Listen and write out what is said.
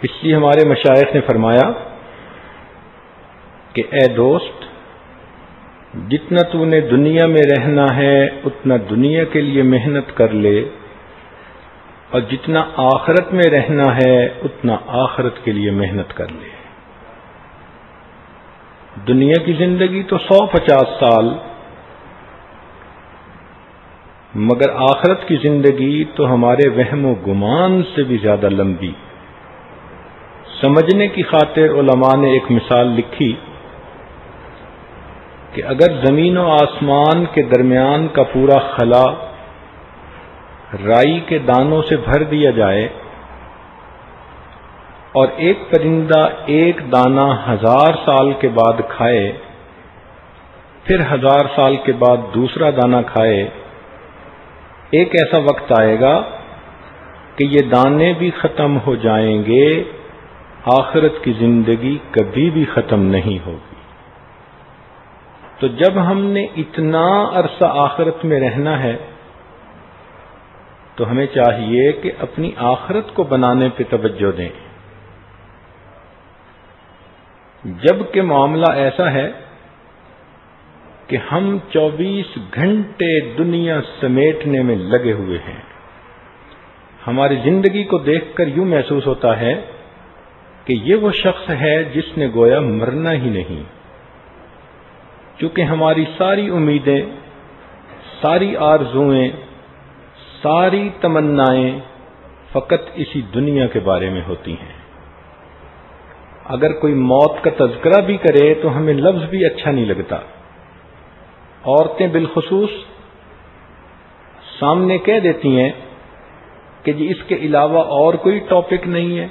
اس لیے ہمارے مشائخ نے فرمایا کہ اے دوست، جتنا تو نے دنیا میں رہنا ہے اتنا دنیا کے لیے محنت کر لے، اور جتنا آخرت میں رہنا ہے اتنا آخرت کے لیے محنت کر لے۔ دنیا کی زندگی تو 150 سال، مگر آخرت کی زندگی تو ہمارے وہم و گمان سے بھی زیادہ لمبی۔ سمجھنے کی خاطر علماء نے ایک مثال لکھی کہ اگر زمین و آسمان کے درمیان کا پورا خلا رائی کے دانوں سے بھر دیا جائے اور ایک پرندہ ایک دانہ 1000 سال کے بعد کھائے، پھر 1000 سال کے بعد دوسرا دانہ کھائے، ایک ایسا وقت آئے گا کہ یہ دانے بھی ختم ہو جائیں گے، آخرت کی زندگی کبھی بھی ختم نہیں ہوگی۔ تو جب ہم نے اتنا عرصہ آخرت میں رہنا ہے تو ہمیں چاہیے کہ اپنی آخرت کو بنانے پہ توجہ دیں۔ جب کہ معاملہ ایسا ہے کہ ہم 24 گھنٹے دنیا سمیٹنے میں لگے ہوئے ہیں، ہماری زندگی کو دیکھ کر یوں محسوس ہوتا ہے کہ یہ وہ شخص ہے جس نے گویا مرنا ہی نہیں، کیونکہ ہماری ساری امیدیں، ساری آرزوئیں، ساری تمنائیں فقط اسی دنیا کے بارے میں ہوتی ہیں۔ اگر کوئی موت کا تذکرہ بھی کرے تو ہمیں لفظ بھی اچھا نہیں لگتا۔ عورتیں بالخصوص سامنے کہہ دیتی ہیں کہ جی اس کے علاوہ اور کوئی ٹاپک نہیں ہے،